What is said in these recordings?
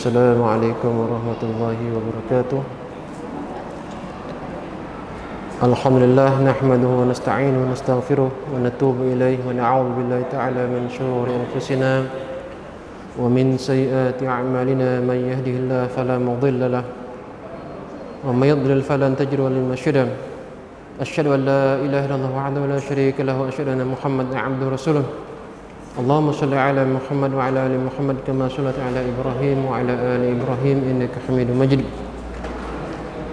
Assalamualaikum warahmatullahi wabarakatuh. Alhamdulillah nahmaduhu wa nasta'inuhu wa nastaghfiruh wa natubu ilayhi wa na'udzu billahi ta'ala min shururi anfusina wa min sayyiati a'malina man yahdihillahu fala mudilla lahu wa may yudlil falan tajida lahu mursyida. Asyhadu an la ilaha illallah wahdahu la syarika lahu wa asyhadu anna Muhammadan 'abduhu wa rasuluh. Allahumma shalli ala Muhammad wa ala ali Muhammad kama shallaita ala Ibrahim wa ala ali Ibrahim innaka Hamidum Majid.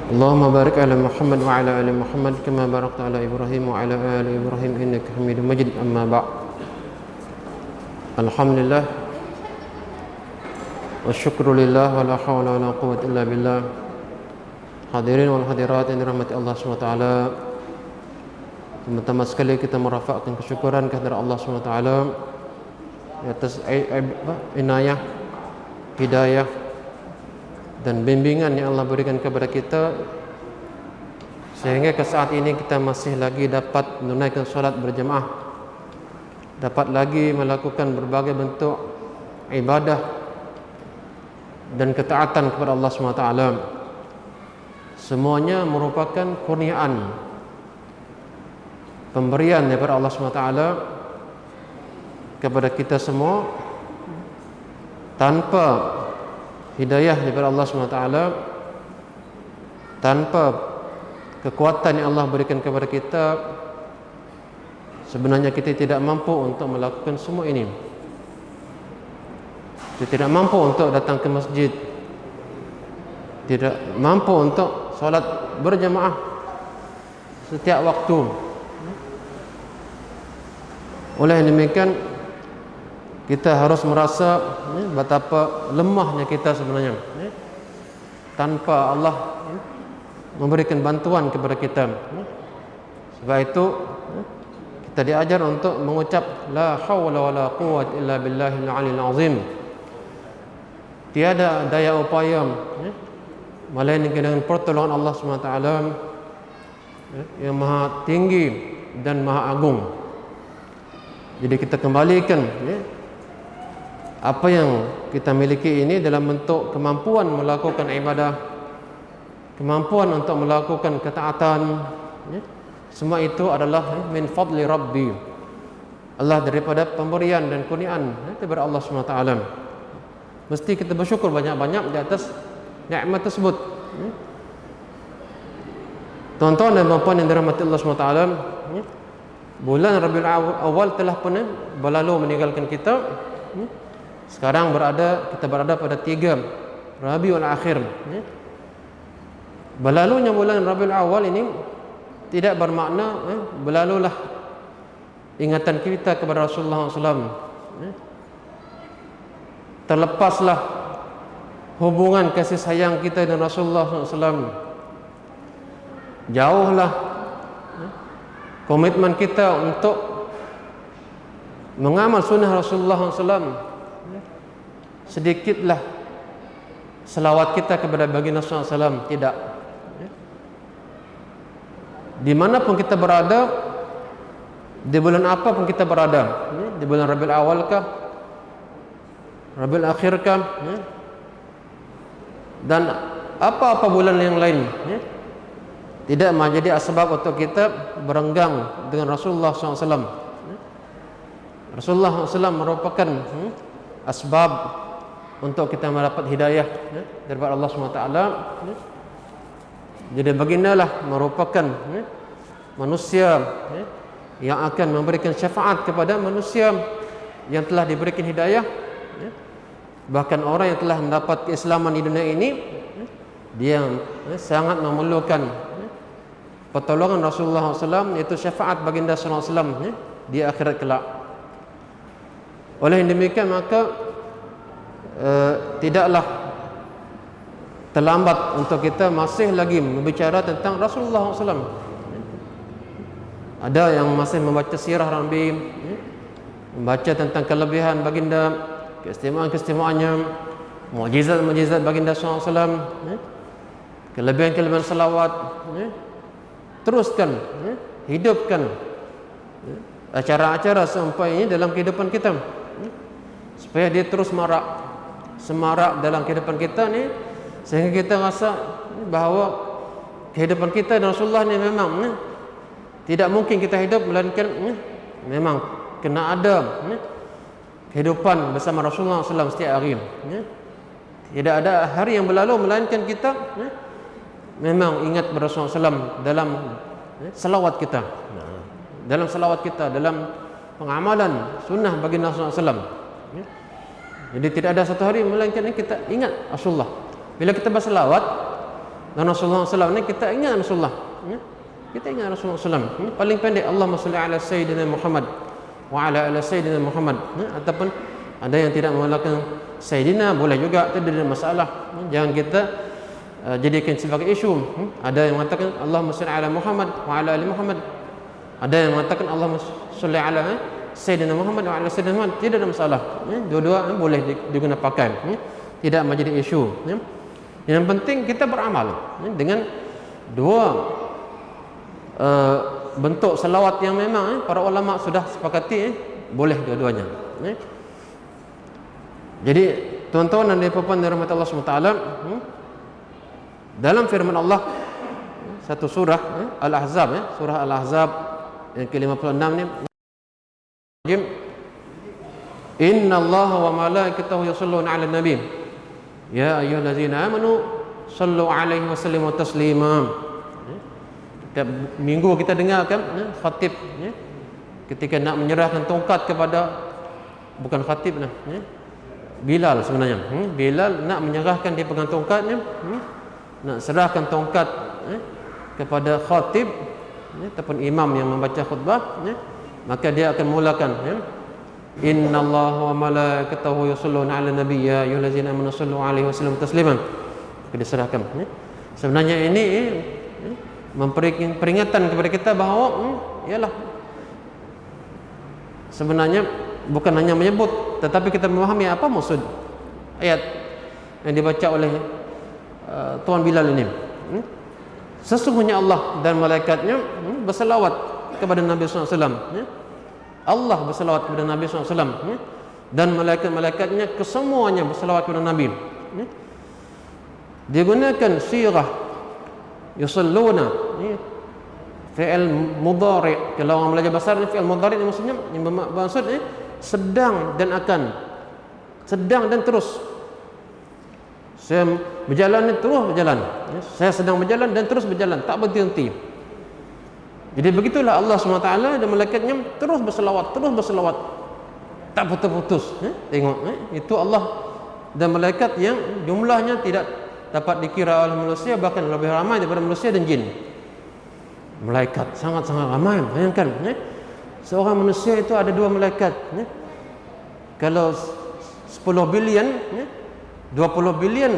Allahumma barik ala Muhammad wa ala ali Muhammad kama barakta ala Ibrahim wa ala ali Ibrahim innaka Hamidum Majid. Amma ba'd. Alhamdulillah wa syukru lillah wa la hawla wa la quwwata illa billah. Hadirin wal hadirat yang dirahmati Allah SWT, pertama sekali kita merafakkan kesyukuran kehadirat Allah SWT atas inayah, hidayah dan bimbingan yang Allah berikan kepada kita, sehingga ke saat ini kita masih lagi dapat menunaikan solat berjemaah, dapat lagi melakukan berbagai bentuk ibadah dan ketaatan kepada Allah SWT. Semuanya merupakan kurniaan, pemberian daripada Allah SWT kepada kita semua. Tanpa hidayah daripada Allah SWT, tanpa kekuatan yang Allah berikan kepada kita, sebenarnya kita tidak mampu untuk melakukan semua ini. Kita tidak mampu untuk datang ke masjid, tidak mampu untuk solat berjamaah setiap waktu. Oleh demikian, kita harus merasa betapa lemahnya kita sebenarnya tanpa Allah memberikan bantuan kepada kita. Sebab itu kita diajar untuk mengucap la haula wala quwwata illa billahil aliyil azim. Tiada daya upaya melainkan dengan pertolongan Allah SWT yang maha tinggi dan maha agung. Jadi kita kembalikan apa yang kita miliki ini dalam bentuk kemampuan melakukan ibadah, kemampuan untuk melakukan ketaatan. Semua itu adalah min fadli Rabbi, Allah, daripada pemberian dan kurniaan daripada Allah SWT. Mesti kita bersyukur banyak-banyak di atas nikmat tersebut. Tuan-tuan dan puan yang dirahmati Allah SWT, bulan Rabiul Awal telah pun berlalu meninggalkan kita. Sekarang kita berada pada 3 Rabiul Akhir. Berlalunya bulan Rabiul Awal ini tidak bermakna berlalulah ingatan kita kepada Rasulullah SAW. Terlepaslah hubungan kasih sayang kita dengan Rasulullah SAW. Jauhlah komitmen kita untuk mengamal sunnah Rasulullah SAW. Sedikitlah selawat kita kepada baginda SAW. Tidak. Dimanapun kita berada, di bulan apa pun kita berada, di bulan Rabiul Awal kah, Rabiul Akhir kah, dan apa-apa bulan yang lain, tidak menjadi asbab untuk kita berenggang dengan Rasulullah SAW. Rasulullah SAW merupakan asbab untuk kita mendapat hidayah daripada Allah SWT. Jadi bagindalah merupakan manusia yang akan memberikan syafaat kepada manusia yang telah diberikan hidayah. Bahkan orang yang telah mendapat keislaman di dunia ini, dia sangat memerlukan pertolongan Rasulullah SAW, iaitu syafaat baginda SAW di akhirat kelak. Oleh demikian, maka tidaklah terlambat untuk kita masih lagi berbicara tentang Rasulullah SAW. Ada yang masih membaca sirah Nabi, membaca tentang kelebihan baginda, keistimewaan-keistimewaannya, mukjizat-mukjizat baginda SAW, kelebihan-kelebihan salawat. Teruskan, hidupkan acara-acara sampai ini dalam kehidupan kita, supaya dia terus marak, semarak dalam kehidupan kita ni, sehingga kita rasa bahawa kehidupan kita dan Rasulullah ni memang tidak mungkin kita hidup melainkan memang kena ada kehidupan bersama Rasulullah SAW setiap hari. Tidak ada hari yang berlalu melainkan kita memang ingat Rasulullah SAW dalam salawat kita, dalam pengamalan sunnah bagi Rasulullah SAW. Jadi tidak ada satu hari melainkan kita ingat Rasulullah. Bila kita bersalawat dan Rasulullah SAW ni, kita ingat Rasulullah. Kita ingat Rasulullah SAW. Paling pendek, Allahumma salli ala Sayyidina Muhammad wa ala ala Sayyidina Muhammad. Ataupun ada yang tidak menggunakan Sayyidina, boleh juga, tidak ada masalah. Jangan kita jadikan sebagai isu. Ada yang mengatakan Allahumma salli ala Muhammad wa ala ali Muhammad. Ada yang mengatakan Allahumma salli ala Sayyidina Muhammad wa ala Sayyidina Muhammad. Tidak ada masalah. Dua-dua boleh digunakan pakai. Tidak menjadi isu. Yang penting kita beramal dengan dua bentuk salawat yang memang para ulama sudah sepakati boleh dua-duanya. Jadi tuan-tuan dan puan-puan dirahmati Allah SWT, dalam firman Allah satu surah Al-Ahzab, surah Al-Ahzab yang ke-56 ni, Inna Allah wa malaikatahu yusalluna 'alan nabi ya ayyuhallazina amanu sallu 'alaihi wa sallimu taslima. Setiap minggu kita dengarkan khatib ketika nak menyerahkan tongkat kepada, bukan khatib lah, Bilal sebenarnya. Bilal nak menyerahkan, dia pegang tongkatnya, nak serahkan tongkat kepada khatib ataupun imam yang membaca khutbah, maka dia akan mulakan Innallaha wa malaikatahu yusalluna 'alan nabi ya ayyuhallazina amanu sallu 'alaihi wa sallimu taslima. Diserahkan. Sebenarnya ini memberikan peringatan kepada kita bahawa ialah sebenarnya bukan hanya menyebut, tetapi kita memahami apa maksud ayat yang dibaca oleh Tuan Bilal ini. Sesungguhnya Allah dan malaikatnya berselawat kepada Nabi SAW. Allah berselawat kepada Nabi SAW, dan malaikat-malaikatnya kesemuanya berselawat kepada Nabi. Dia gunakan sirah yusalluna, fi'il mudhari'. Kalau orang belajar bahasa Arab, fi'il mudhari' ni maksudnya, yang bermaksud sedang dan akan, sedang dan terus. Saya berjalan ni terus berjalan, saya sedang berjalan dan terus berjalan, tak berhenti. Jadi begitulah Allah SWT dan malaikatnya terus berselawat, tak putus-putus. Tengok, itu Allah dan malaikat yang jumlahnya tidak dapat dikira oleh manusia, bahkan lebih ramai daripada manusia dan jin. Malaikat sangat-sangat ramai. Bayangkan, seorang manusia itu ada 2 malaikat. Kalau 10 bilion, 20 bilion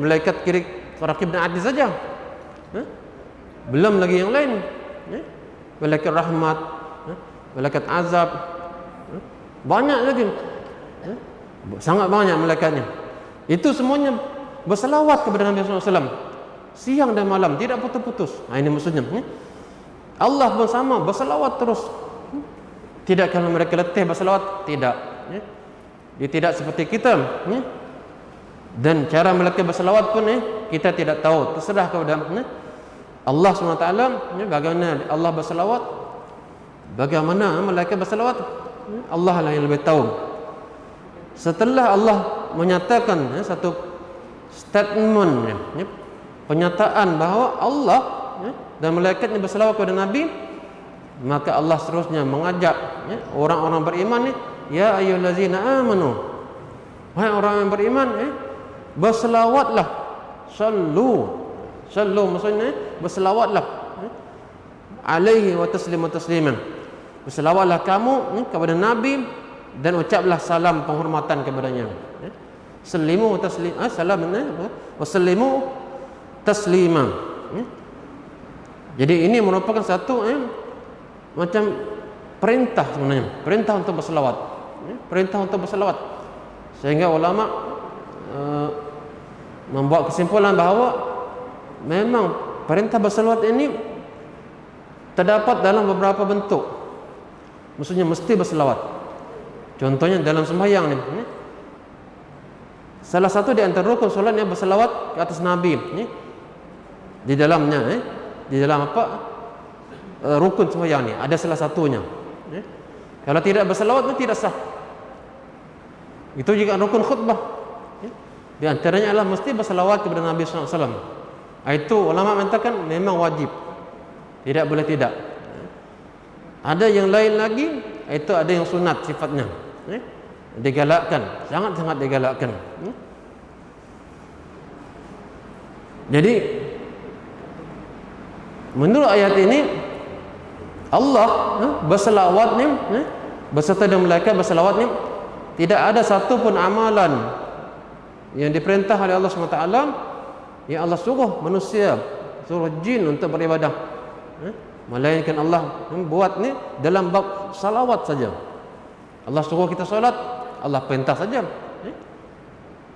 malaikat kiri rakib dan adil saja. Belum lagi yang lain. Malaikat rahmat, malaikat azab, banyak lagi, sangat banyak malaikatnya. Itu semuanya berselawat kepada Nabi SAW siang dan malam, tidak putus-putus. Ini maksudnya Allah pun sama, berselawat terus. Tidak kalau mereka letih berselawat, tidak. Dia tidak seperti kita. Dan cara mereka berselawat pun kita tidak tahu, terserah kepada Allah SWT. Bagaimana Allah berselawat, bagaimana malaikat berselawat, Allah lah yang lebih tahu. Setelah Allah menyatakan satu statement, penyataan bahawa Allah dan malaikatnya berselawat kepada Nabi, maka Allah seterusnya mengajak orang-orang beriman ya ayyuhallazina amanu, wahai orang yang beriman, berselawatlah, sallu maksudnya berselawatlah, alaihi wa taslimu tasliman, berselawatlah kamu kepada Nabi dan ucaplah salam penghormatan kepadanya. Sallimu taslim, salam wa sallimu taslima. Jadi ini merupakan satu macam perintah sebenarnya, perintah untuk berselawat, perintah untuk berselawat. Sehingga ulama membuat kesimpulan bahawa memang perintah berselawat ini terdapat dalam beberapa bentuk. Maksudnya mesti berselawat. Contohnya dalam sembahyang ni, Salah satu di antara rukun solat yang berselawat ke atas Nabi ni, di dalamnya di dalam apa rukun sembahyang ni ada salah satunya. Kalau tidak berselawat itu tidak sah. Itu juga rukun khutbah. Di antaranya adalah mesti berselawat kepada Nabi sallallahu alaihi wasallam. Itu ulama mengatakan memang wajib. Tidak boleh tidak. Ada yang lain lagi, itu ada yang sunat sifatnya. Digalakkan, sangat-sangat digalakkan. Jadi menurut ayat ini Allah berselawat ni beserta dengan malaikat berselawat ni tidak ada satu pun amalan yang diperintah oleh Allah SWT yang Allah suruh manusia, suruh jin untuk beribadah, melainkan Allah buat ni dalam bab salawat saja. Allah suruh kita solat, Allah perintah saja.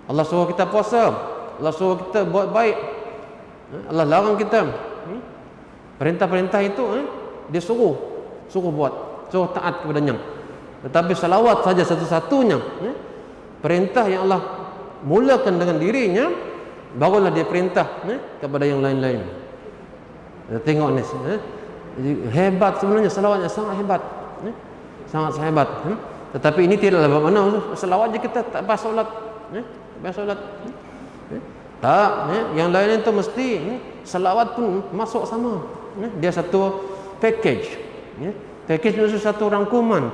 Allah suruh kita puasa, Allah suruh kita buat baik, Allah larang kita. Perintah-perintah itu dia suruh buat, suruh taat kepadanya. Tetapi salawat saja satu-satunya perintah yang Allah mulakan dengan dirinya, barulah dia perintah kepada yang lain-lain. Tengok ni, hebat sebenarnya salawatnya, sangat hebat, sangat hebat. Tetapi ini tidaklah bermakna selawat je kita tak pas solat, pas solat. Tak, yang lain itu mesti selawat pun masuk sama. Dia satu package. Package itu satu rangkuman,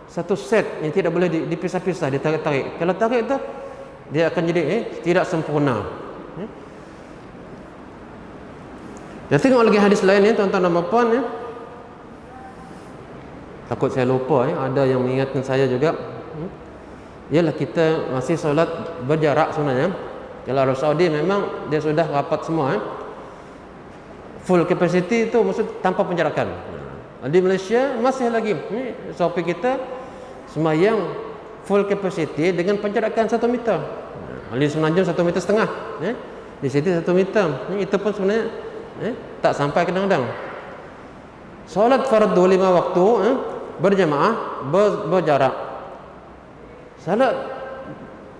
satu set yang tidak boleh dipisah-pisah, ditarik-tarik. Kalau tarik itu dia akan jadi tidak sempurna. Kita tengok lagi hadis lain ni, tuan-tuan dan puan ya. Takut saya lupa ada yang mengingatkan saya juga. Ialah kita masih solat berjarak sebenarnya. Kalau Arab Saudi memang dia sudah rapat semua full capacity itu maksud tanpa penjarakan. Di Malaysia masih lagi SOP kita sembahyang full capacity dengan penjarakan 1 meter. Di Semenanjung 1,5 meter. Di situ 1 meter. Itu pun sebenarnya tak sampai kadang-kadang. Solat fardu 5 waktu berjamaah berjarak. Salat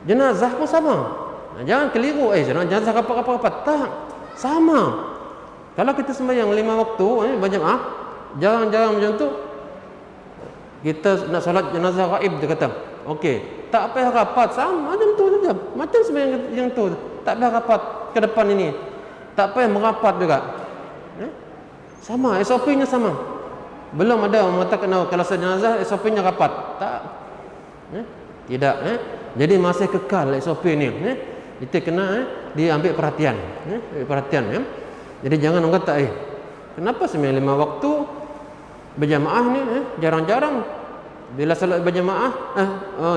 jenazah pun sama. Jangan keliru jenazah rapat-rapat. Tak, sama. Kalau kita sembahyang 5 waktu berjamaah, jangan macam tu. Kita nak solat jenazah gaib, dia kata, okey, tak payah rapat, sama macam tu saja. Macam sembahyang yang tu, tak payah rapat ke depan ini. Tak payah merapat juga. Sama, SOP-nya sama. Belum ada orang mengatakan kalau jenazah SOP-nya rapat. Tak. Tidak. Jadi masih kekal SOP ni. Kita kena diambil perhatian. Perhatian ya. Jadi jangan orang kata kenapa sembahyang 5 waktu berjamaah ni jarang-jarang, bila salat berjamaah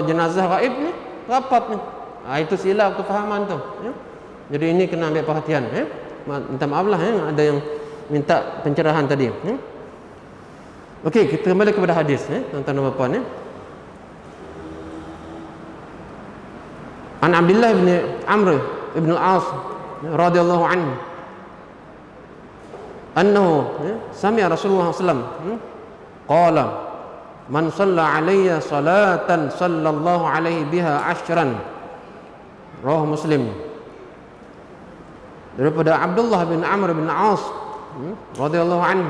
jenazah gaib ni rapat ni. Itu silap kefahaman tu ya. Jadi ini kena ambil perhatian minta maaflah ada yang minta pencerahan tadi. Okey, kita kembali kepada hadis tuan-tuan dan puan An Abdullah bin Amr ibn al-As radhiyallahu anhu annahu sami'a Rasulullah sallallahu alaihi wasallam qala man shalla alayya salatan sallallahu alaihi biha ashran. Rawahu Muslim. Daripada Abdullah bin Amr bin As radhiyallahu anhu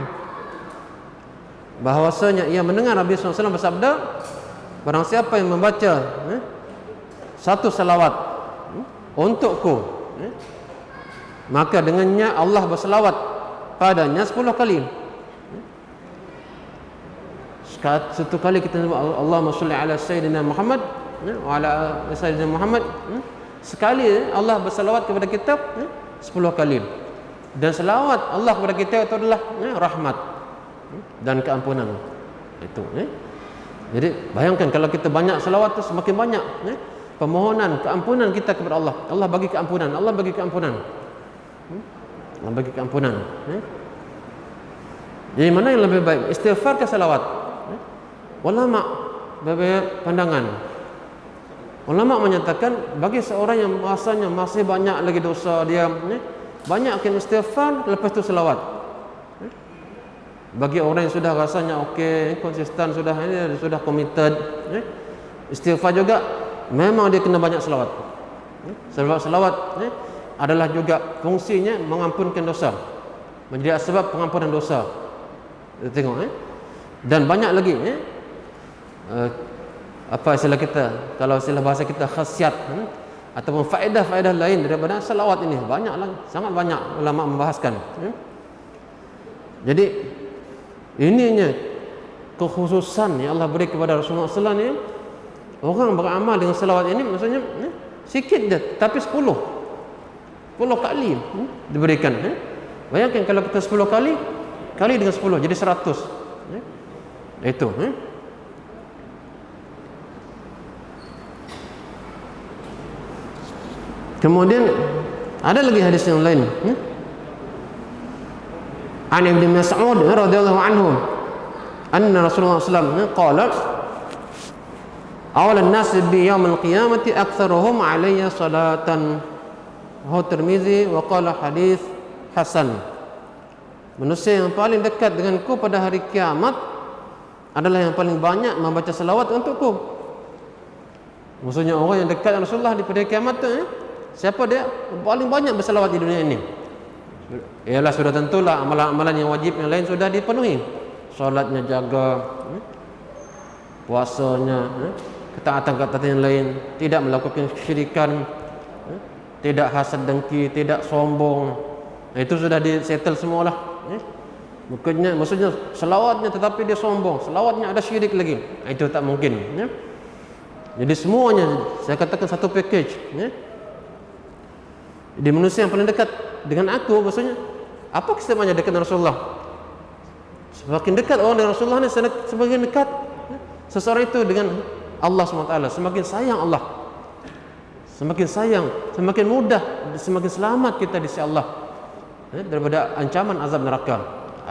bahwasanya ia mendengar Nabi sallallahu alaihi wasallam bersabda, barang siapa yang membaca satu salawat untukku, maka dengannya Allah berselawat padanya 10 kali. Satu kali kita sebut Allahumma shalli ala sayyidina Muhammad wa ala sayyidina Muhammad, sekali Allah berselawat kepada kita 10 kali. Dan selawat Allah kepada kita itu adalah rahmat dan keampunan. Itu jadi bayangkan kalau kita banyak selawat tu, semakin banyak permohonan keampunan kita kepada Allah. Allah bagi keampunan, Allah bagi keampunan, Allah bagi keampunan. Jadi mana yang lebih baik, istighfar ke salawat? Ulama berbeza pandangan. Ulama menyatakan bagi seorang yang rasanya masih banyak lagi dosa dia, banyakkan istighfar, lepas tu selawat. Bagi orang yang sudah rasanya okey, konsisten, sudah committed, istighfar juga, memang dia kena banyak selawat. Sebab selawat adalah juga fungsinya mengampunkan dosa, menjadi sebab pengampunan dosa. Kita tengok dan banyak lagi apa istilah kita, kalau istilah bahasa kita khasiat ataupun faedah-faedah lain daripada selawat ini banyaklah, sangat banyak ulama membahaskan. Jadi ininya kekhususan yang Allah beri kepada Rasulullah SAW ni, orang beramal dengan selawat ini maksudnya sikit je, tapi 10 kali diberikan. Bayangkan kalau kita 10 kali dengan 10 jadi 100. Itu kemudian ada lagi hadis yang lain. An Ibnu Mas'ud radhiyallahu anhu anna Rasulullah sallallahu alaihi wasallam qala awal an-nas bi yaum al-qiyamati aktsaruhum alayya salatan. Tirmizi wa qala hadis hasan. Manusia yang paling dekat denganku pada hari kiamat adalah yang paling banyak membaca selawat untukku. Maksudnya orang yang dekat dengan Rasulullah di pada kiamat tu siapa dia? Paling banyak berselawat di dunia ini. Ialah sudah tentulah amalan-amalan yang wajib yang lain sudah dipenuhi. Solatnya jaga, puasanya, ketaatan-ketaatan yang lain, tidak melakukan kesyirikan, tidak hasad dengki, tidak sombong. Itu sudah disettle semualah. Bukannya maksudnya selawatnya tetapi dia sombong, selawatnya ada syirik lagi. Itu tak mungkin. Jadi semuanya saya katakan satu package. Jadi manusia yang paling dekat dengan aku, maksudnya apa keistimewaan dekat dengan Rasulullah? Semakin dekat orang dengan Rasulullah ni, semakin dekat seseorang itu dengan Allah SWT, semakin sayang Allah, semakin sayang, semakin mudah, semakin selamat kita di sisi Allah daripada ancaman azab neraka.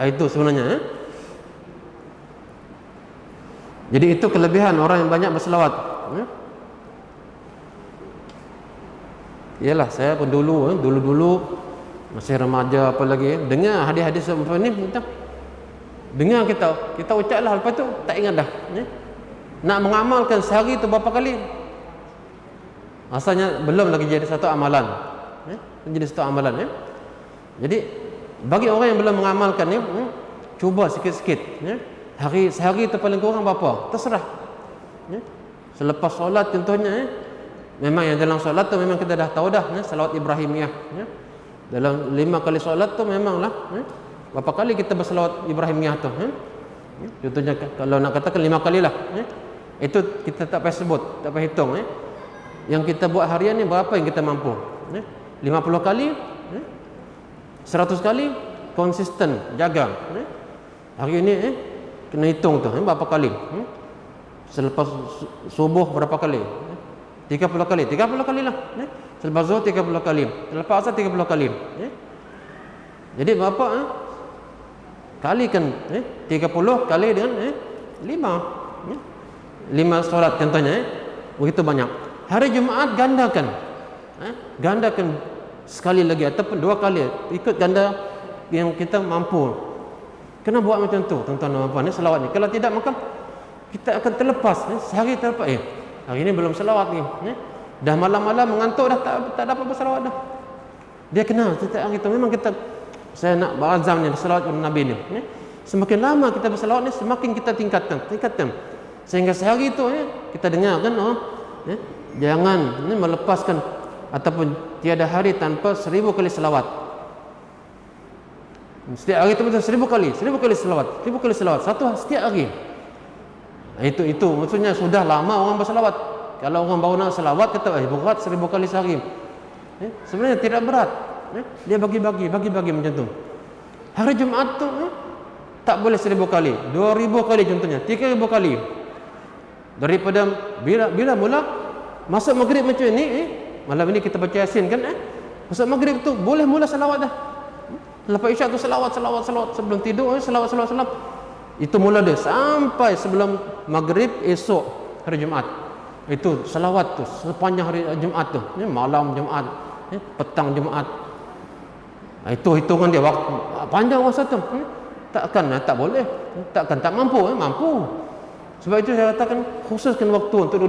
Itu sebenarnya. Jadi itu kelebihan orang yang banyak berselawat. Yalah, saya pun dulu masih remaja apa lagi, dengar hadis-hadis macam ni, dengar kita ucaplah, lepas tu tak ingat dah. Nak mengamalkan sehari tu berapa kali? Asalnya belum lagi jadi satu amalan. Jadi satu amalan. Jadi bagi orang yang belum mengamalkan ni, cuba sikit-sikit. Sehari tu paling kurang berapa? Terserah. Selepas solat contohnya, memang yang dalam solat tu memang kita dah tahu dah, salawat Ibrahimiyah. Dalam 5 kali solat tu memanglah berapa kali kita bersalawat Ibrahimiyah tu. Contohnya kalau nak katakan 5 kali lah. Itu kita tak payah sebut, tak payah hitung. Yang kita buat harian ni berapa yang kita mampu. 50 kali, 100 kali, konsisten, jaga. Hari ini kena hitung tu, berapa kali. Selepas subuh berapa kali? 30 kali, 30 kali lah. Selepas zuhur 30 kali, selepas asar 30 kali. Jadi berapa? Kalikan 30 kali dengan 5 solat contohnya. Begitu banyak. Hari Jumaat gandakan. Gandakan sekali lagi ataupun 2 kali, ikut ganda yang kita mampu. Kena buat macam tu tuan-tuan dan puan, selawat ni. Kalau tidak maka kita akan terlepas, sehari terlepas. Hari ini belum selawat ni. Dah malam-malam mengantuk dah, tak dapat berselawat dah. Dia kena setiap hari tu memang kita, saya nak berazam ni selawat kepada Nabi ni. Semakin lama kita berselawat ni, semakin kita tingkatkan. Sehingga sehari tu kita dengar kan, jangan melepaskan ataupun tiada hari tanpa 1000 kali selawat. Setiap hari tu betul 1000 kali selawat, 1000 kali selawat setiap hari. Itu maksudnya sudah lama orang berselawat. Kalau orang baru nak selawat kata berat 1000 kali sehari. Sebenarnya tidak berat. Dia bagi-bagi macam tu. Hari Jumaat tu tak boleh 1000 kali, 2000 kali contohnya, 3000 kali. Daripada bila mula masuk maghrib macam ni, malam ini kita baca Yasin kan, masuk maghrib tu boleh mula selawat dah. Lepas isyak tu selawat sebelum tidur, selawat. Itu mula dia sampai sebelum maghrib esok hari Jumaat. Itu selawat tu sepanjang hari Jumaat tu, malam Jumaat, petang Jumaat. Itu hitungan dia waktu panjang masa tu. Tak boleh, tak mampu. Sebab itu saya katakan khususkan waktu untuk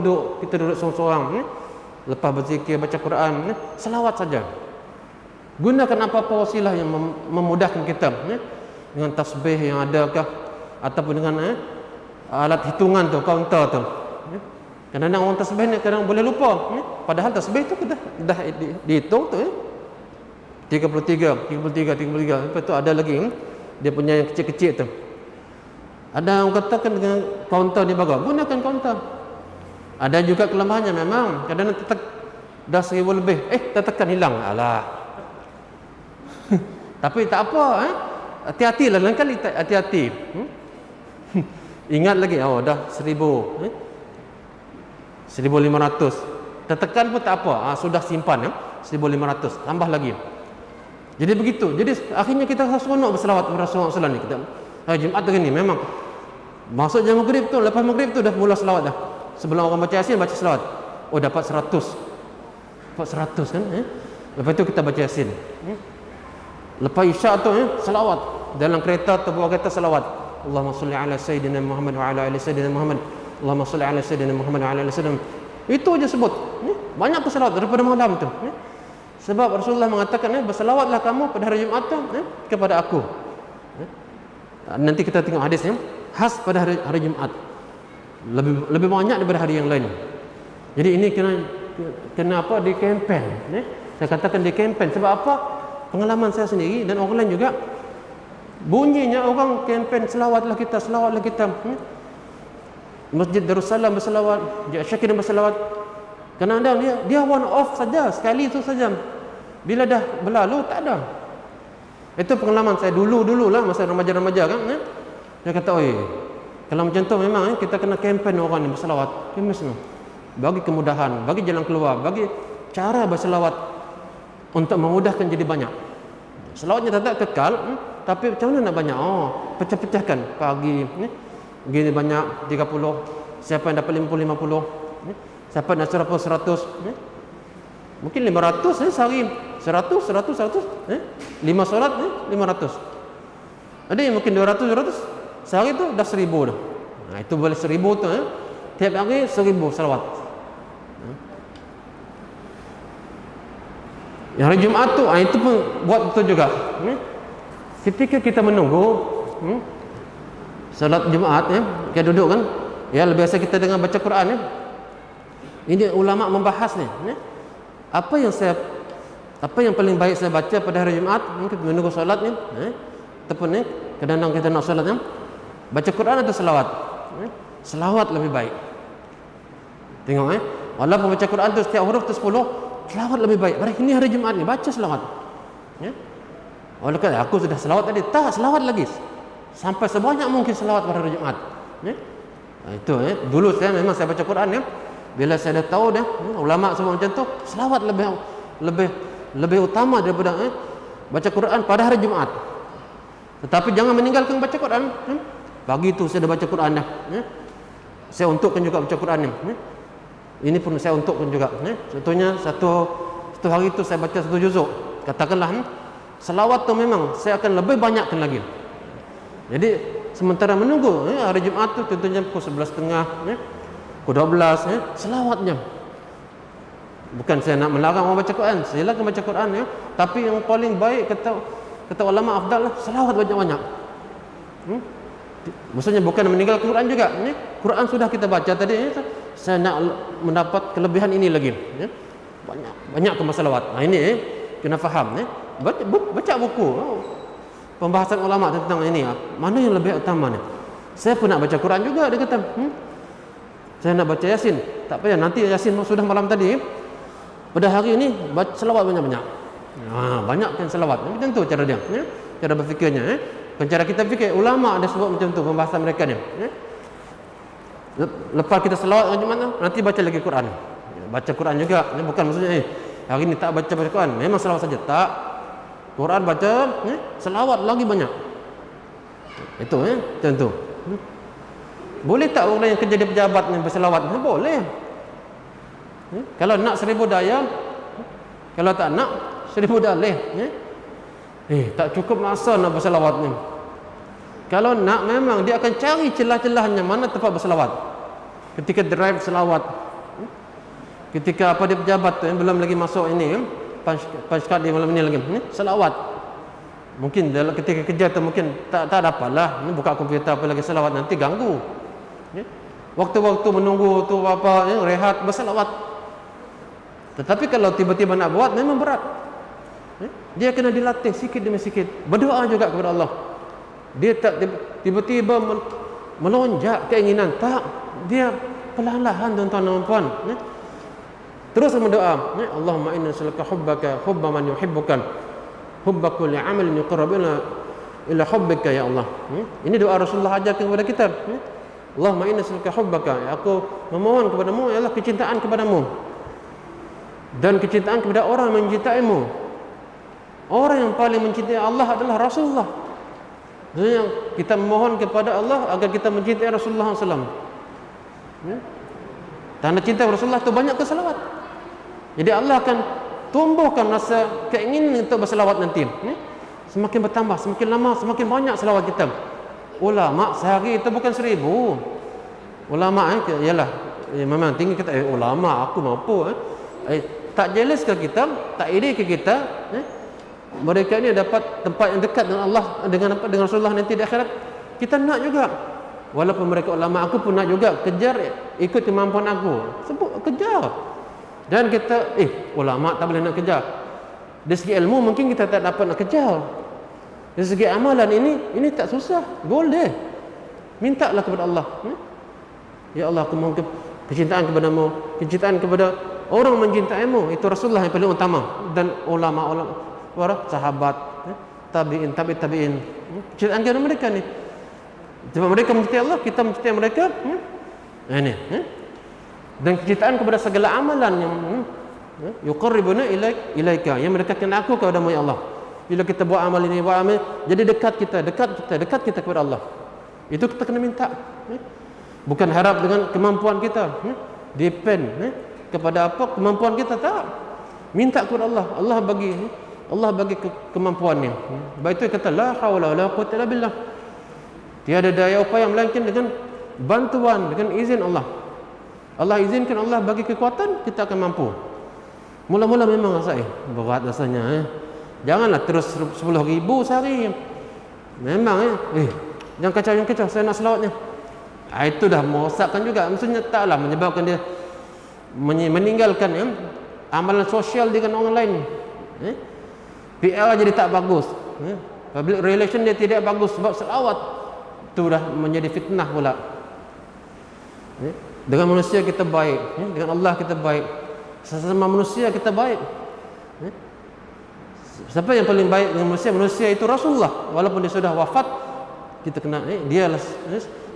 kita duduk seorang-seorang. lepas berzikir, baca Quran, selawat saja. Gunakan apa-apa wasilah yang memudahkan kita, dengan tasbih yang adakah, ataupun dengan alat hitungan tu, kaunter tu. Kadang-kadang orang tasbih ni kadang boleh lupa, padahal tasbih tu dah dihitung tu, 33. Lepas tu ada lagi dia punya yang kecil-kecil tu. Ada orang katakan dengan kaunter ni bagus, gunakan kaunter. Ada juga kelemahannya memang, kadang-kadang dah 1000 lebih, tekan hilang. Alah. Tapi tak apa, hati-hatilah, lain kali hati-hati. Ingat lagi, dah 1000, 1500. Tertekan pun tak apa, sudah simpan 1500, tambah lagi. Jadi begitu. Jadi akhirnya kita seronok berselawat kepada Rasulullah SAW ni. Kita Jumaat tu ni memang masuk jam maghrib tu, lepas maghrib tu dah mula selawat dah. Sebelum orang baca Yasin, baca selawat. Dapat 100. Dapat 100 kan. Lepas tu kita baca Yasin. Lepas Isyak tu selawat. Dalam kereta atau buah kereta selawat. Allahumma salli ala Sayyidina Muhammad wa ala ali Sayyidina Muhammad. Allahumma salli ala Sayyidina Muhammad wa ala ali Sayyidina Muhammad. Itu aja sebut. Banyak tu selawat daripada malam tu. Sebab Rasulullah mengatakan, berselawatlah kamu pada hari Jumaat tu kepada aku. Nanti kita tengok hadisnya. Khas pada hari Jumaat. Lebih banyak daripada hari yang lain. Jadi ini kena apa, di kempen. Saya katakan di kempen. Sebab apa? Pengalaman saya sendiri dan orang lain juga, bunyinya orang kempen selawatlah kita. Masjid Darussalam berselawat, Syakir berselawat. Kadang-kadang dia one off saja, sekali itu saja. Bila dah berlalu tak ada. Itu pengalaman saya dulu lah, masa remaja-remaja kan. Dia kata, kalau macam tu memang kita kena kempen orang ni berselawat. Bagi kemudahan, bagi jalan keluar, bagi cara berselawat untuk memudahkan jadi banyak. Selawatnya tetap kekal, tapi macam mana nak banyak? Pecah-pecahkan. Pagi gini banyak 30, siapa yang dapat 50, siapa nak 100, mungkin 500 sehari, 100, 5 solat 500. Ada yang mungkin 200 sehari tu dah 1000 dah. Itu boleh 1000 tu tiap hari 1000 selawat. Yang hari Jumaat tu itu pun buat betul juga. Ketika kita menunggu salat Jumaat kita duduk kan, biasa kita dengar baca Quran Ini ulama membahas ni, apa yang paling baik saya baca pada hari Jumaat, kita menunggu solat ni, ataupun kadang-kadang kita nak solat baca Quran atau selawat? Selawat lebih baik. Tengok walaupun baca Quran tu setiap huruf tu 10, selawat lebih baik. Hari ini hari Jumaat ni baca selawat. Walaupun aku sudah selawat tadi, tak, selawat lagi. Sampai sebanyak mungkin selawat pada hari Jumaat. Itu dulu memang saya baca Quran bila saya dah tahu ulama semua macam tu, selawat lebih utama daripada baca Quran pada hari Jumaat. Tetapi jangan meninggalkan baca Quran. Pagi tu saya dah baca Quran dah. Saya untukkan juga baca Quran ni. Ini pun saya untukkan juga. Contohnya satu hari tu saya baca 1 juzuk. Katakanlah selawat tu memang saya akan lebih banyakkan lagi. Jadi sementara menunggu hari Jumaat tu, contohnya pukul 11.30, pukul 12, selawatnya. Bukan saya nak melarang orang baca Quran, silakan baca Quran tapi yang paling baik kata ulama afdal selawat banyak-banyak. Maksudnya bukan meninggalkan Quran juga. Quran sudah kita baca tadi, saya nak mendapat kelebihan ini lagi. Banyak ke selawat. Ini kena faham. Baca buku pembahasan ulama tentang ini, mana yang lebih utama ni. Saya pun nak baca Quran juga. Dia kata saya nak baca Yasin, tak payah, nanti Yasin sudah malam tadi, pada hari ini baca selawat banyak-banyak. Banyakkan selawat. Macam tu cara dia, cara berfikirnya. Bukan cara kita fikir. Ulama ada sebut macam tu pembahasan mereka ni. Lepas kita selawat macam nanti baca lagi Quran. Baca Quran juga. Bukan maksudnya hari ni tak baca Quran, memang selawat saja. Tak. Quran baca, selawat lagi banyak. Itu macam tu. Boleh tak orang yang kerja di pejabat ni berselawat? Boleh. Kalau nak 1000 daya, kalau tak nak 1000 dalih. Tak cukup masa nak berselawat ni. Kalau nak, memang dia akan cari celah-celahnya mana tempat berselawat. Ketika drive selawat, ketika apa dia pejabat tu belum lagi masuk ini punch card dia malam ni lagi selawat. Mungkin dalam ketika kerja tu mungkin tak dapatlah buka komputer apa lagi selawat, nanti ganggu. Waktu-waktu menunggu tu apa rehat berselawat. Tetapi kalau tiba-tiba nak buat memang berat. Dia kena dilatih sikit demi sikit. Berdoa juga kepada Allah. Dia tak tiba-tiba melonjak keinginan, tak. Dia perlahan-lahan tuan-tuan dan puan. Terus berdoa, Allahumma inna nas'aluka hubbaka hubba man yuhibbukan hubba kulli amalin yuqarribuna ila hubbika ya Allah. Ini doa Rasulullah ajarkan kepada kita. Allahumma inna nas'aluka hubbaka, aku memohon kepadamu ialah kecintaan kepadamu dan kecintaan kepada orang yang mencintaimu. Orang yang paling mencintai Allah adalah Rasulullah. Jadi kita memohon kepada Allah agar kita mencintai Rasulullah SAW. Tanda cinta Rasulullah itu banyak keselawat. Jadi Allah akan tumbuhkan rasa keinginan untuk berselawat nanti. Semakin bertambah, semakin lama, semakin banyak selawat kita. Ulama sehari itu bukan 1000. Ulama ialah memang tinggi kita ulama aku mampu tak jealous ke kita, tak iri ke kita. Mereka ni dapat tempat yang dekat dengan Allah, dengan Rasulullah nanti di akhirat. Kita nak juga. Walaupun mereka ulama, aku pun nak juga kejar ikut kemampuan aku. Sebut kejar. Dan kita ulama tak boleh nak kejar. Dari segi ilmu mungkin kita tak dapat nak kejar. Dari segi amalan ini tak susah, boleh. Mintalah kepada Allah. Ya Allah, aku mohon kecintaan kepadamu, kecintaan kepada orang mencintaimu. Itu Rasulullah yang paling utama, dan ulama para sahabat, tabi'in, tabi'in. Kecintaan kepada mereka ni. Sebab mereka mencintai Allah, kita mencintai mereka. Ini. Dan kecintaan kepada segala amalan yang yuqarribuna ilaika, yang mendekatkan aku kepadamu ya Allah. Bila kita buat amal ini, buat amal, jadi dekat kita kepada Allah. Itu kita kena minta. Bukan harap dengan kemampuan kita. Depend kepada apa kemampuan kita, tak. Minta kepada Allah. Allah bagi kemampuan ni. Baik itu kata la haula wala quwwata illa billah. Tiada daya upaya melainkan dengan bantuan, dengan izin Allah. Allah izinkan, Allah bagi kekuatan, kita akan mampu. Mula-mula memang rasa berat rasanya. Janganlah terus 10,000 sehari. Memang jangan kacau, saya nak selawatnya. Itu dah merosakkan juga. Maksudnya taklah menyebabkan dia meninggalkan amalan sosial dengan online. PR jadi tak bagus. Public relation dia tidak bagus sebab selawat itu dah menjadi fitnah pula. Dengan manusia kita baik, dengan Allah kita baik, sesama manusia kita baik. Siapa yang paling baik dengan manusia? Manusia itu Rasulullah. Walaupun dia sudah wafat, kita kena dia adalah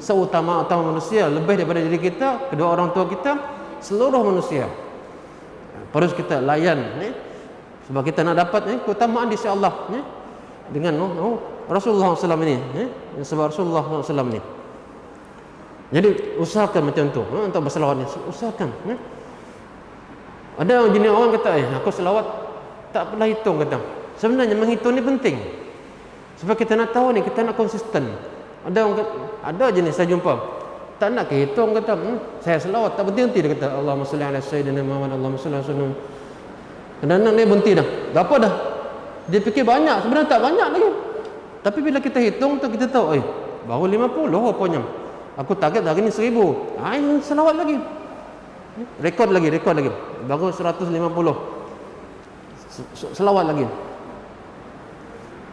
seutama-utama manusia, lebih daripada diri kita, kedua orang tua kita, seluruh manusia. Harus kita layan, sebab kita nak dapat keutamaan di sisi Allah dengan Rasulullah SAW ini, sebab Rasulullah SAW ini. Jadi usahakan macam tu untuk berselawat ni, usahakan. Ada jenis orang kata aku selawat tak pernah hitung, kata. Sebenarnya menghitung ni penting. Sebab kita nak tahu ni, kita nak konsisten. Ada orang kata, ada jenis saya jumpa tak nak hitung, kata saya selawat tak berhenti, dia kata Allahumma salli ala sayyidina Muhammad, Allahumma salli ala sayyidina. Kadang-kadang ni berhenti dah. Berapa dah? Dia fikir banyak, sebenarnya tak banyak lagi. Tapi bila kita hitung tu kita tahu baru 50 rupanya. Aku target hari ni 1000. Selawat lagi. Rekod lagi. Baru 150. Selawat lagi.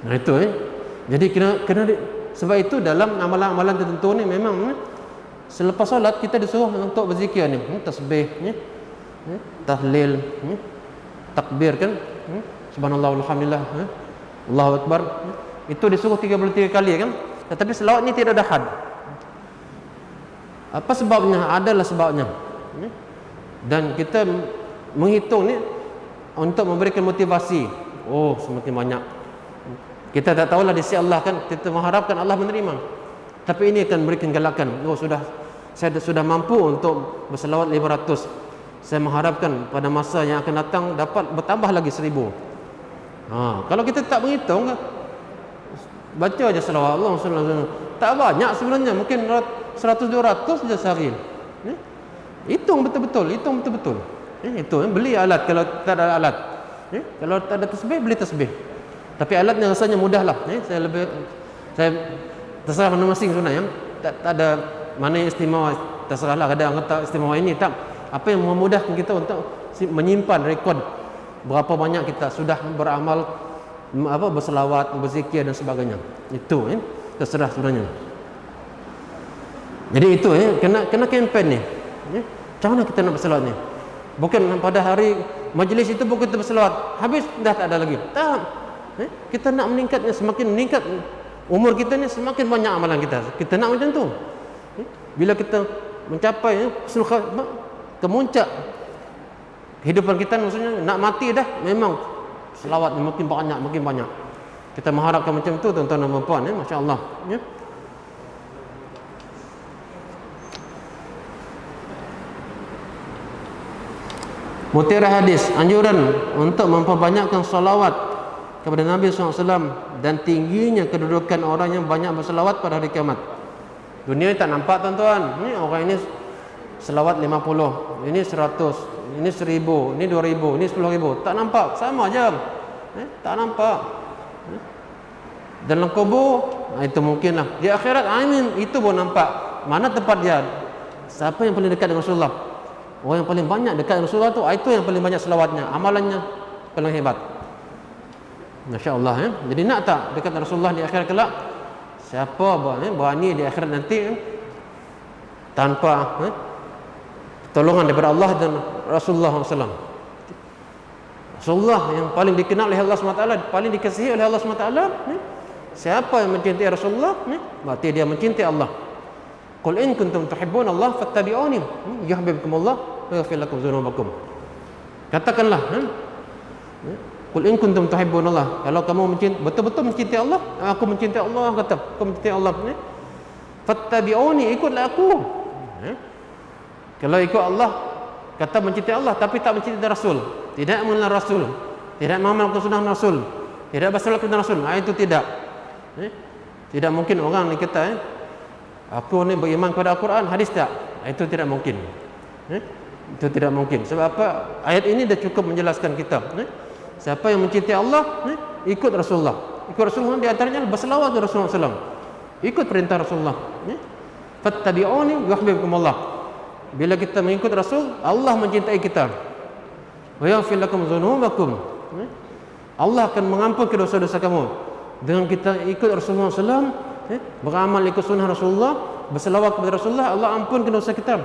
Nah itu Jadi kena sebab itu dalam amalan-amalan tertentu ni memang selepas solat kita disuruh untuk berzikir ni, tasbih, tahlil, takbir kan, subhanallah walhamdulillah, Allahu akbar. Itu disuruh 33 kali kan. Tetapi selawat ni tidak ada had. Apa sebabnya? Adalah sebabnya. Dan kita menghitung ni untuk memberikan motivasi. Semakin banyak. Kita tak tahulah di sisi Allah kan, kita mengharapkan Allah menerima. Tapi ini akan memberikan galakan. Saya sudah mampu untuk berselawat 500. Saya mengharapkan pada masa yang akan datang dapat bertambah lagi 1000. Kalau kita tak menghitung, baca aja selawat Allah sallallahu alaihi wasallam. Tak banyak sebenarnya, mungkin 100-200 saja sehari. Hitung betul-betul. Itu beli alat kalau tak ada alat. Kalau tak ada tasbih, beli tasbih. Tapi alatnya rasanya mudah lah. Saya terserah masing-masing sebenarnya. Tak ada mana yang istimewa, terserahlah. Kadang kata istimewa ini tak. Apa yang memudahkan kita untuk menyimpan rekod berapa banyak kita sudah beramal, berselawat, berzikir dan sebagainya. Itu terserah sebenarnya. Jadi itu kena kempen ni. Macam mana kita nak berselawat ni? Bukan pada hari majlis itu bukan kita berselawat, habis dah tak ada lagi. Tak. Kita nak meningkatnya, semakin meningkat umur kita ni semakin banyak amalan kita. Kita nak macam tu. Bila kita mencapai kemuncak kehidupan kita, maksudnya nak mati dah, memang selawat makin banyak. Kita mengharapkan macam tu tuan-tuan dan puan-puan, masya-Allah. Mutiara hadis, anjuran untuk memperbanyakkan salawat kepada Nabi SAW dan tingginya kedudukan orang yang banyak berselawat pada hari kiamat. Dunia tak nampak tuan-tuan. Ni orang ini selawat 50, ini 100, ini 1000, ini 2000, ini 10,000. Tak nampak, sama aja. Tak nampak. Dalam kubur, itu mungkinlah. Di akhirat, amin, itu pun nampak. Mana tempat dia? Siapa yang paling dekat dengan Rasulullah? Orang yang paling banyak dekat dengan Rasulullah tu, itu yang paling banyak selawatnya, amalannya paling hebat. Masya-Allah. Jadi nak tak dekat dengan Rasulullah di akhirat kelak? Siapa berani di akhirat nanti tanpa pertolongan daripada Allah dan Rasulullah SAW. Rasulullah yang paling dikenal oleh Allah SWT, paling dikasihi oleh Allah SWT. Siapa yang mencintai Rasulullah, berarti dia mencintai Allah. Qul in kuntum tuhibbuna Allah fattabi'uni yuhibbukum Allah wa yaghfir lakum dzunubakum. Katakanlah, qul in kuntum tuhibbuna Allah, kalau kamu betul-betul mencintai Allah, aku mencintai Allah, kata aku mencintai Allah, fattabi'uni, ikutlah aku. Kalau ikut Allah, kata mencintai Allah tapi tak mencintai Rasul, tidak mengenal Rasul, tidak mengamalkan sunnah Rasul, tidak bersalawat kepada Rasul, itu tidak. Tidak mungkin orang ni kata aku ni beriman kepada Al-Quran, hadis tak? Itu tidak mungkin. Itu tidak mungkin. Sebab apa? Ayat ini dah cukup menjelaskan kita. Siapa yang mencintai Allah, ikut Rasulullah. Ikut Rasulullah, di antaranya berselawat kepada Rasulullah SAW. Ikut perintah Rasulullah. Fattabi'uni yuhibbukum Allah. Bila kita mengikut Rasul, Allah mencintai kita. Wa yaghfir lakum dzunubakum. Allah akan mengampunkan dosa-dosa kamu. Dengan kita ikut Rasulullah SAW, beramal ikut sunnah Rasulullah, berselawat kepada Rasulullah, Allah ampunkan dosa kita.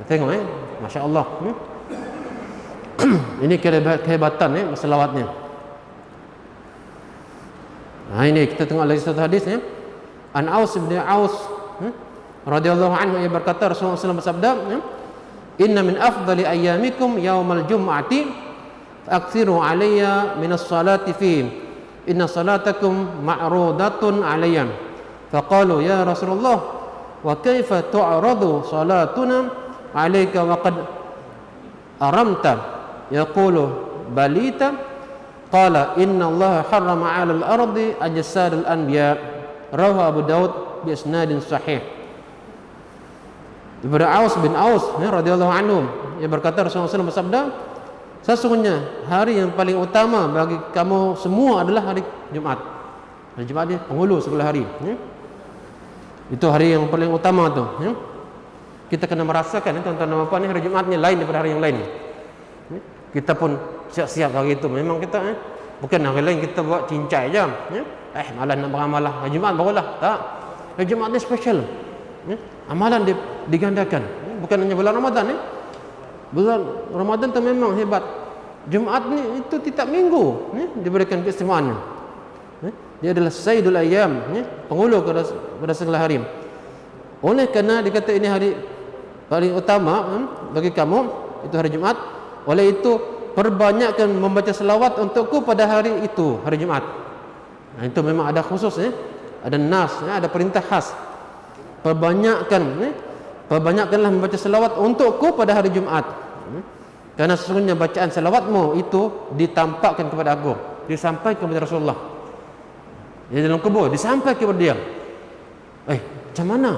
Tengok Masya Allah. Ini kehebatan berselawatnya. Ini kita tengok lagi satu hadis An Aus bin Aus radhiyallahu anhu, ia berkata Rasulullah SAW bersabda, inna min afdali ayyamikum yaumal jum'ati akthiru alayya minas salati fi inna salatakum ma'rudatun alayya. Faqalu ya Rasulullah wa kaifa tu'radu salatuna alayka wa qad aramta? Yaqulu balita. Qala inna Allah harrama 'ala al-ardi ajsad al-anbiya. Rawahu Abu Daud bi isnadin sahih. Daripada Aus bin Aus radhiyallahu anhu, ia berkata Rasulullah SAW bersabda, sesungguhnya hari yang paling utama bagi kamu semua adalah hari Jumaat. Hari Jumaat ni penghulu segala hari. Itu hari yang paling utama tu. Kita kena merasakan tuan-tuan dan puan, hari Jumaat ni lain daripada hari yang lain. Kita pun siap-siap hari itu. Memang kita bukan hari lain kita buat cincai je. Malas nak beramal lah. Hari Jumaat barulah. Tak. Hari Jumaat ni special. Amalan digandakan. Bukan hanya bulan Ramadan Bulan Ramadan tu memang hebat. Jumaat ni itu tiap minggu diberikan keistimewaannya. Dia adalah Sayyidul Ayyam, penghulu pada segala hari. Oleh kerana dikata ini hari paling utama bagi kamu, itu hari Jumaat. Oleh itu perbanyakkan membaca selawat untukku pada hari itu, hari Jumaat. Itu memang ada khusus ada nas, ada perintah khas. Perbanyakkanlah membaca selawat untukku pada hari Jumaat. Karena sesungguhnya bacaan selawatmu itu ditampakkan kepada aku, disampaikan kepada Rasulullah. Di dalam kubur disampaikan kepada dia. Macam mana?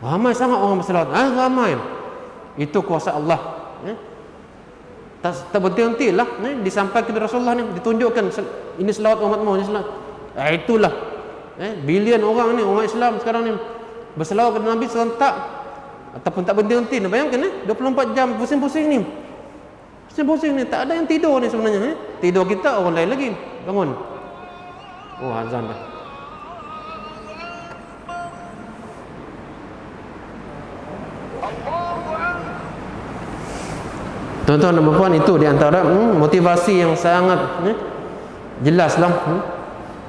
Ramai sangat orang berselawat. Ramai. Itu kuasa Allah. Tak berhenti-hentilah disampaikan kepada Rasulullah ni, ditunjukkan ini selawat umatmu, ini selawat. Itulah bilion orang ni, orang Islam sekarang ni berselawat kepada Nabi serentak ataupun tak berhenti-henti. Bayangkan 24 jam pusing-pusing ni. Pusing-pusing ni, tak ada yang tidur ni sebenarnya. Tidur kita, orang lain lagi bangun. Oh, azan dah. Tuan-tuan dan puan, itu di antara motivasi yang sangat jelaslah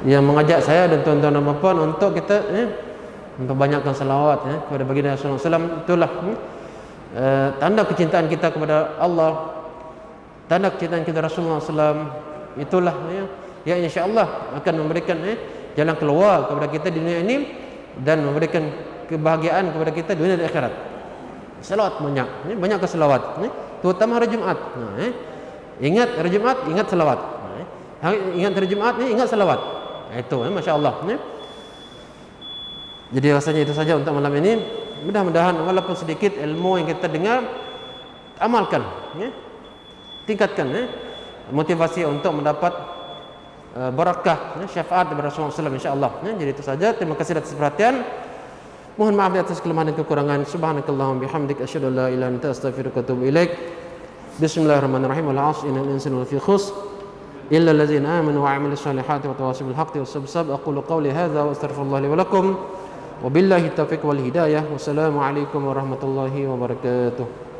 yang mengajak saya dan tuan-tuan dan puan untuk kita memperbanyakkan salawat kepada baginda Rasulullah SAW. Itulah tanda kecintaan kita kepada Allah, tanda kecintaan kita Rasulullah SAW. Itulah yang insya-Allah akan memberikan jalan keluar kepada kita di dunia ini dan memberikan kebahagiaan kepada kita dunia dan akhirat. Salawat banyak, banyak ke salawat, terutama hari Jumaat. Ingat hari Jumaat, ingat salawat. Ingat hari Jumaat ni, ingat salawat. Itu, masya-Allah. Jadi rasanya itu saja untuk malam ini. Mudah-mudahan walaupun sedikit ilmu yang kita dengar, amalkan, tingkatkan motivasi untuk mendapat barakah, syafaat daripada Rasulullah SAW, insya-Allah. Jadi itu saja. Terima kasih atas perhatian. Mohon maaf di atas kelemahan dan kekurangan. Subhanakallahumma bihamdik asyhadu an la ilaha illa anta astaghfiruka wa atubu ilaik. Bismillahirrahmanirrahim. Wal 'asri innal insana lafi khusr illa allazina amanu wa 'amilus solihati wa tawassaw bil haqqi was-sabr. Aqulu qawli hadza wa astaghfirullah li wa lakum. Wabillahi taufiq wal hidayah. Wassalamu alaikum warahmatullahi wabarakatuh.